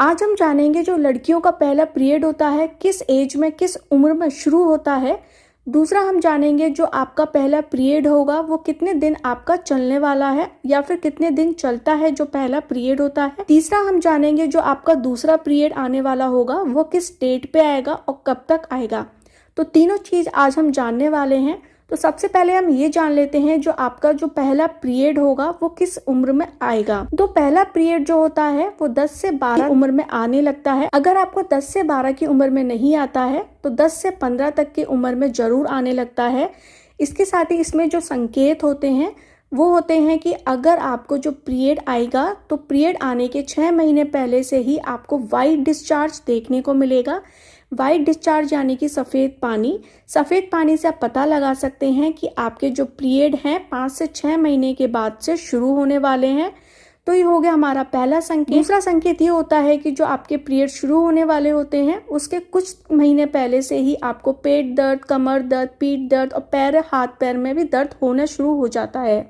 आज हम जानेंगे जो लड़कियों का पहला पीरियड होता है किस एज में, किस उम्र में शुरू होता है। दूसरा हम जानेंगे जो आपका पहला पीरियड होगा वो कितने दिन आपका चलने वाला है या फिर कितने दिन चलता है जो पहला पीरियड होता है। तीसरा हम जानेंगे जो आपका दूसरा पीरियड आने वाला होगा वो किस डेट पे आएगा और कब तक आएगा। तो तीनों चीज आज हम जानने वाले हैं। तो सबसे पहले हम ये जान लेते हैं जो आपका जो पहला पीरियड होगा वो किस उम्र में आएगा। तो पहला पीरियड जो होता है वो 10 से 12 उम्र में आने लगता है। अगर आपको 10 से 12 की उम्र में नहीं आता है तो 10 से 15 तक की उम्र में जरूर आने लगता है। इसके साथ ही इसमें जो संकेत होते हैं वो होते हैं कि अगर आपको जो पीरियड आएगा तो पीरियड आने के 6 महीने पहले से ही आपको वाइट डिस्चार्ज देखने को मिलेगा। वाइट डिस्चार्ज यानी कि सफ़ेद पानी। सफ़ेद पानी से आप पता लगा सकते हैं कि आपके जो पीरियड हैं 5 से 6 महीने के बाद से शुरू होने वाले हैं। तो ये हो गया हमारा पहला संकेत। दूसरा संकेत ये होता है कि जो आपके पीरियड शुरू होने वाले होते हैं उसके कुछ महीने पहले से ही आपको पेट दर्द, कमर दर्द, पीठ दर्द और हाथ पैर में भी दर्द होना शुरू हो जाता है।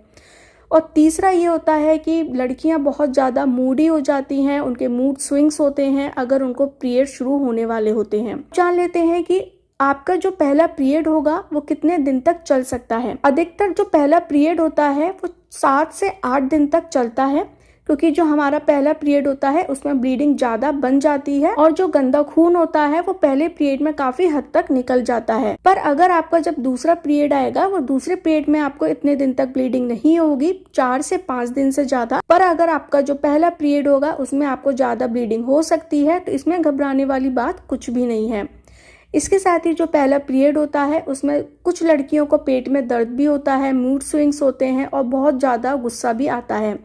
और तीसरा ये होता है कि लड़कियां बहुत ज़्यादा मूडी हो जाती हैं, उनके मूड स्विंग्स होते हैं अगर उनको पीरियड शुरू होने वाले होते हैं। जान लेते हैं कि आपका जो पहला पीरियड होगा वो कितने दिन तक चल सकता है। अधिकतर जो पहला पीरियड होता है वो 7 से 8 दिन तक चलता है, क्योंकि जो हमारा पहला पीरियड होता है उसमें ब्लीडिंग ज्यादा बन जाती है और जो गंदा खून होता है वो पहले पीरियड में काफी हद तक निकल जाता है। पर अगर आपका जब दूसरा पीरियड आएगा वो दूसरे पीरियड में आपको इतने दिन तक ब्लीडिंग नहीं होगी, 4 से 5 दिन से ज्यादा। पर अगर आपका जो पहला पीरियड होगा उसमें आपको ज्यादा ब्लीडिंग हो सकती है, तो इसमें घबराने वाली बात कुछ भी नहीं है। इसके साथ ही जो पहला पीरियड होता है उसमें कुछ लड़कियों को पेट में दर्द भी होता है, मूड स्विंग्स होते हैं और बहुत ज्यादा गुस्सा भी आता है।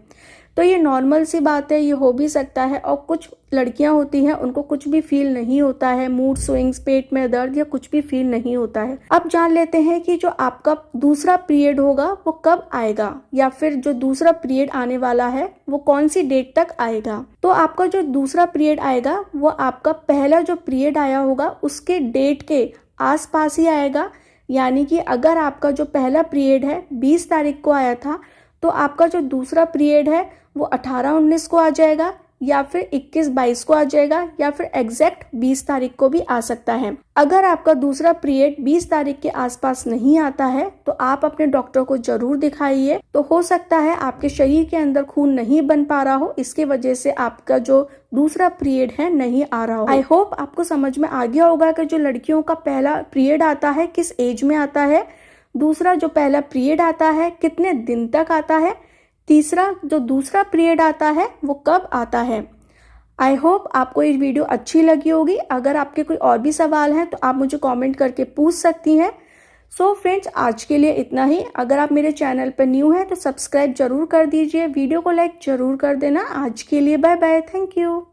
तो ये नॉर्मल सी बात है, ये हो भी सकता है। और कुछ लड़कियां होती हैं उनको कुछ भी फील नहीं होता है, मूड स्विंग्स, पेट में दर्द या कुछ भी फील नहीं होता है। अब जान लेते हैं कि जो आपका दूसरा पीरियड होगा वो कब आएगा या फिर जो दूसरा पीरियड आने वाला है वो कौन सी डेट तक आएगा। तो आपका जो दूसरा पीरियड आएगा वो आपका पहला जो पीरियड आया होगा उसके डेट के आसपास ही आएगा। यानी कि अगर आपका जो पहला पीरियड है 20 तारीख को आया था तो आपका जो दूसरा पीरियड है वो 18-19 को आ जाएगा या फिर 21-22 को आ जाएगा या फिर एग्जैक्ट 20 तारीख को भी आ सकता है। अगर आपका दूसरा पीरियड 20 तारीख के आसपास नहीं आता है तो आप अपने डॉक्टर को जरूर दिखाइए। तो हो सकता है आपके शरीर के अंदर खून नहीं बन पा रहा हो, इसके वजह से आपका जो दूसरा पीरियड है नहीं आ रहा हो। आई होप आपको समझ में आ गया होगा कि जो लड़कियों का पहला पीरियड आता है किस एज में आता है, दूसरा जो पहला पीरियड आता है कितने दिन तक आता है, तीसरा जो दूसरा पीरियड आता है वो कब आता है। आई होप आपको ये वीडियो अच्छी लगी होगी। अगर आपके कोई और भी सवाल हैं तो आप मुझे कमेंट करके पूछ सकती हैं। सो फ्रेंड्स, आज के लिए इतना ही। अगर आप मेरे चैनल पर न्यू हैं तो सब्सक्राइब जरूर कर दीजिए, वीडियो को लाइक जरूर कर देना। आज के लिए बाय बाय, थैंक यू।